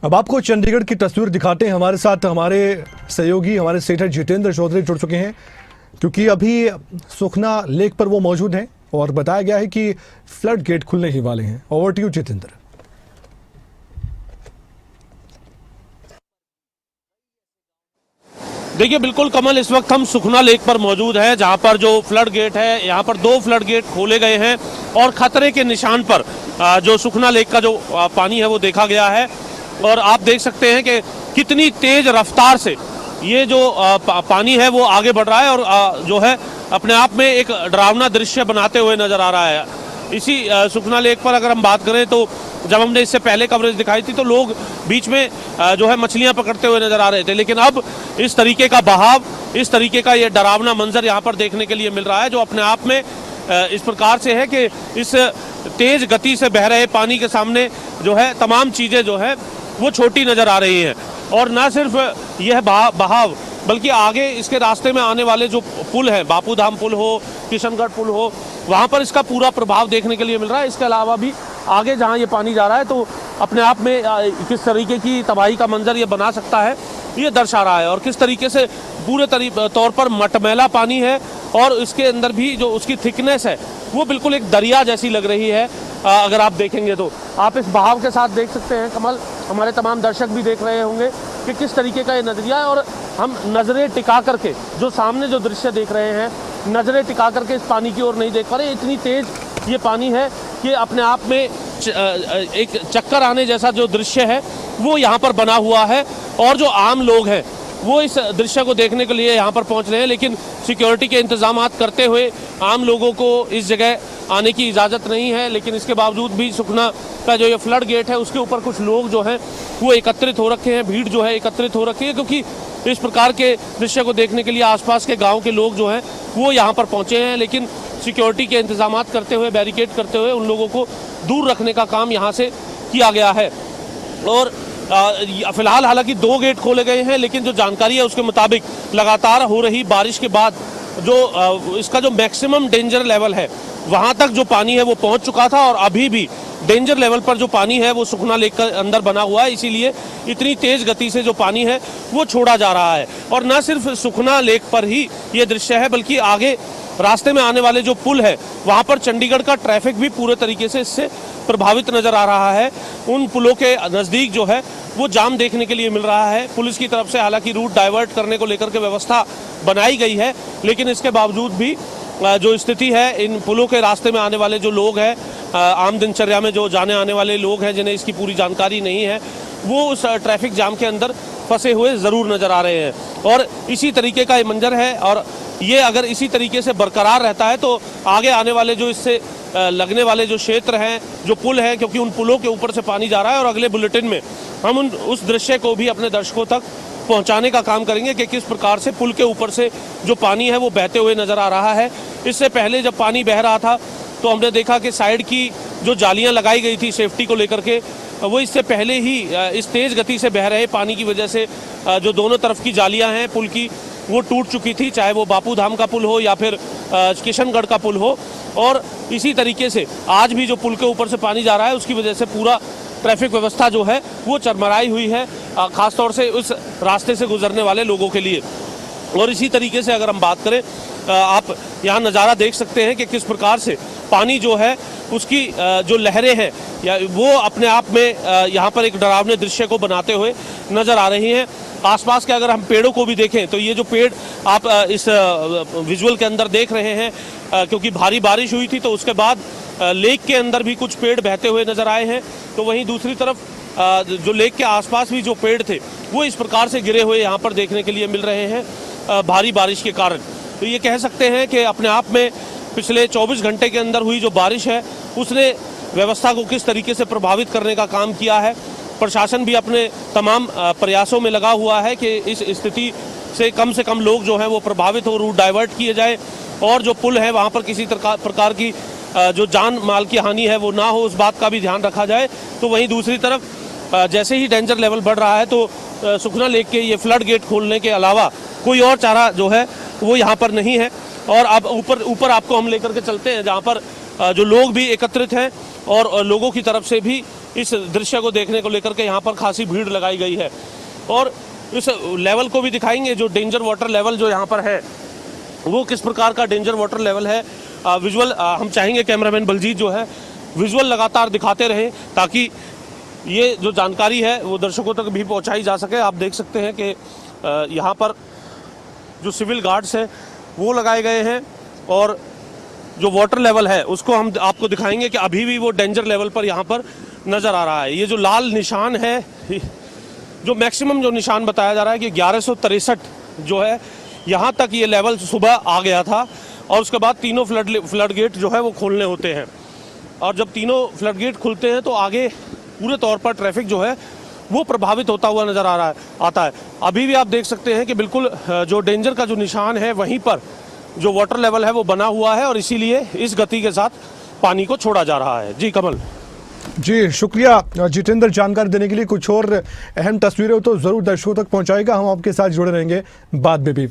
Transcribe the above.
अब आपको चंडीगढ़ की तस्वीर दिखाते हैं। हमारे साथ हमारे सहयोगी हमारे सेठर जितेंद्र चौधरी जुड़ चुके हैं, क्योंकि अभी सुखना लेक पर वो मौजूद हैं और बताया गया है कि फ्लड गेट खुलने ही वाले हैं। Over to you Jitendra. देखिए बिल्कुल कमल, इस वक्त हम सुखना लेक पर मौजूद हैं, जहां पर जो फ्लड गेट है, यहाँ पर 2 फ्लड गेट खोले गए हैं और खतरे के निशान पर जो सुखना लेक का जो पानी है वो देखा गया है। और आप देख सकते हैं कि कितनी तेज रफ्तार से ये जो पानी है वो आगे बढ़ रहा है और जो है अपने आप में एक डरावना दृश्य बनाते हुए नजर आ रहा है। इसी सुखना लेक पर अगर हम बात करें तो जब हमने इससे पहले कवरेज दिखाई थी तो लोग बीच में जो है मछलियां पकड़ते हुए नजर आ रहे थे, लेकिन अब इस तरीके का बहाव, इस तरीके का ये डरावना मंजर यहाँ पर देखने के लिए मिल रहा है, जो अपने आप में इस प्रकार से है कि इस तेज गति से बह रहे पानी के सामने जो है तमाम चीजें जो है वो छोटी नजर आ रही हैं। और ना सिर्फ यह बहाव बल्कि आगे इसके रास्ते में आने वाले जो पुल हैं, बापू धाम पुल हो, किशनगढ़ पुल हो, वहाँ पर इसका पूरा प्रभाव देखने के लिए मिल रहा है। इसके अलावा भी आगे जहाँ ये पानी जा रहा है तो अपने आप में किस तरीके की तबाही का मंजर ये बना सकता है ये दर्शा रहा है, और किस तरीके से पूरे तौर पर मटमैला पानी है और इसके अंदर भी जो उसकी थिकनेस है वो बिल्कुल एक दरिया जैसी लग रही है। अगर आप देखेंगे तो आप इस बहाव के साथ देख सकते हैं कमल, हमारे तमाम दर्शक भी देख रहे होंगे कि किस तरीके का ये नजरिया है। और हम नज़रें टिका करके जो सामने जो दृश्य देख रहे हैं, नज़रें टिका करके इस पानी की ओर नहीं देख पा रहे। इतनी तेज ये पानी है कि अपने आप में एक चक्कर आने जैसा जो दृश्य है वो यहाँ पर बना हुआ है। और जो आम लोग हैं वो इस दृश्य को देखने के लिए यहाँ पर पहुँच रहे हैं, लेकिन सिक्योरिटी के इंतजाम करते हुए आम लोगों को इस जगह आने की इजाज़त नहीं है। लेकिन इसके बावजूद भी सुखना का जो ये फ्लड गेट है उसके ऊपर कुछ लोग जो हैं वो एकत्रित हो रखे हैं, भीड़ जो है एकत्रित हो रखी है, क्योंकि इस प्रकार के दृश्य को देखने के लिए आसपास के गांव के लोग जो हैं वो यहाँ पर पहुँचे हैं। लेकिन सिक्योरिटी के इंतजाम करते हुए, बैरिकेड करते हुए उन लोगों को दूर रखने का काम यहाँ से किया गया है। और फिलहाल हालांकि 2 गेट खोले गए हैं, लेकिन जो जानकारी है उसके मुताबिक लगातार हो रही बारिश के बाद जो इसका जो मैक्सिमम डेंजर लेवल है वहाँ तक जो पानी है वो पहुँच चुका था, और अभी भी डेंजर लेवल पर जो पानी है वो सुखना लेक के अंदर बना हुआ है। इसीलिए इतनी तेज गति से जो पानी है वो छोड़ा जा रहा है। और न सिर्फ सुखना लेक पर ही ये दृश्य है, बल्कि आगे रास्ते में आने वाले जो पुल है वहाँ पर चंडीगढ़ का ट्रैफिक भी पूरे तरीके से इससे प्रभावित नजर आ रहा है। उन पुलों के नज़दीक जो है वो जाम देखने के लिए मिल रहा है। पुलिस की तरफ से हालांकि रूट डाइवर्ट करने को लेकर के व्यवस्था बनाई गई है, लेकिन इसके बावजूद भी जो स्थिति है, इन पुलों के रास्ते में आने वाले जो लोग हैं, आम दिनचर्या में जो जाने आने वाले लोग हैं जिन्हें इसकी पूरी जानकारी नहीं है, वो उस ट्रैफिक जाम के अंदर फंसे हुए ज़रूर नज़र आ रहे हैं। और इसी तरीके का ये मंजर है, और ये अगर इसी तरीके से बरकरार रहता है तो आगे आने वाले जो इससे लगने वाले जो क्षेत्र हैं, जो पुल हैं, क्योंकि उन पुलों के ऊपर से पानी जा रहा है, और अगले बुलेटिन में हम उस दृश्य को भी अपने दर्शकों तक पहुंचाने का काम करेंगे कि किस प्रकार से पुल के ऊपर से जो पानी है वो बहते हुए नज़र आ रहा है। इससे पहले जब पानी बह रहा था तो हमने देखा कि साइड की जो जालियां लगाई गई थी सेफ्टी को लेकर के, वो इससे पहले ही इस तेज़ गति से बह रहे पानी की वजह से जो दोनों तरफ की जालियां हैं पुल की वो टूट चुकी थी, चाहे वो बापू धाम का पुल हो या फिर किशनगढ़ का पुल हो। और इसी तरीके से आज भी जो पुल के ऊपर से पानी जा रहा है उसकी वजह से पूरा ट्रैफिक व्यवस्था जो है वो चरमराई हुई है, खासतौर से उस रास्ते से गुजरने वाले लोगों के लिए। और इसी तरीके से अगर हम बात करें, आप यहाँ नज़ारा देख सकते हैं कि किस प्रकार से पानी जो है उसकी जो लहरें हैं या वो अपने आप में यहाँ पर एक डरावने दृश्य को बनाते हुए नज़र आ रही हैं। आसपास के अगर हम पेड़ों को भी देखें तो ये जो पेड़ आप इस विजुअल के अंदर देख रहे हैं, क्योंकि भारी बारिश हुई थी तो उसके बाद लेक के अंदर भी कुछ पेड़ बहते हुए नज़र आए हैं। तो वहीं दूसरी तरफ जो लेक के आसपास भी जो पेड़ थे वो इस प्रकार से गिरे हुए यहाँ पर देखने के लिए मिल रहे हैं भारी बारिश के कारण। तो ये कह सकते हैं कि अपने आप में पिछले 24 घंटे के अंदर हुई जो बारिश है उसने व्यवस्था को किस तरीके से प्रभावित करने का काम किया है। प्रशासन भी अपने तमाम प्रयासों में लगा हुआ है कि इस स्थिति से कम लोग जो हैं वो प्रभावित हो, रूट डाइवर्ट किए जाए, और जो पुल है वहाँ पर किसी प्रकार की जो जान माल की हानि है वो ना हो, उस बात का भी ध्यान रखा जाए। तो वहीं दूसरी तरफ जैसे ही डेंजर लेवल बढ़ रहा है तो सुखना लेक के ये फ्लड गेट खोलने के अलावा कोई और चारा जो है वो यहाँ पर नहीं है। और अब ऊपर आपको हम लेकर के चलते हैं जहाँ पर जो लोग भी एकत्रित हैं और लोगों की तरफ से भी इस दृश्य को देखने को लेकर के यहाँ पर खासी भीड़ लगाई गई है। और इस लेवल को भी दिखाएंगे, जो डेंजर वाटर लेवल जो यहाँ पर है वो किस प्रकार का डेंजर वाटर लेवल है। विजुअल हम चाहेंगे कैमरामैन बलजीत जो है विजुअल लगातार दिखाते रहें, ताकि ये जो जानकारी है वो दर्शकों तक भी पहुंचाई जा सके। आप देख सकते हैं कि यहाँ पर जो सिविल गार्ड्स हैं वो लगाए गए हैं, और जो वाटर लेवल है उसको हम आपको दिखाएंगे कि अभी भी वो डेंजर लेवल पर यहाँ पर नज़र आ रहा है। ये जो लाल निशान है, जो मैक्सिमम जो निशान बताया जा रहा है कि 1163 जो है यहाँ तक ये लेवल सुबह आ गया था, और उसके बाद तीनों फ्लड गेट जो है वो खोलने होते हैं। और जब तीनों फ्लड गेट खुलते हैं तो आगे पूरे तौर पर ट्रैफिक जो है वो प्रभावित होता हुआ नज़र आता है। अभी भी आप देख सकते हैं कि बिल्कुल जो डेंजर का जो निशान है वहीं पर जो वाटर लेवल है वो बना हुआ है, और इसीलिए इस गति के साथ पानी को छोड़ा जा रहा है। जी कमल। जी शुक्रिया जितेंद्र जानकारी देने के लिए। कुछ और अहम तस्वीरें हो तो जरूर दर्शकों तक पहुंचाएगा, हम आपके साथ जुड़े रहेंगे बाद में भी।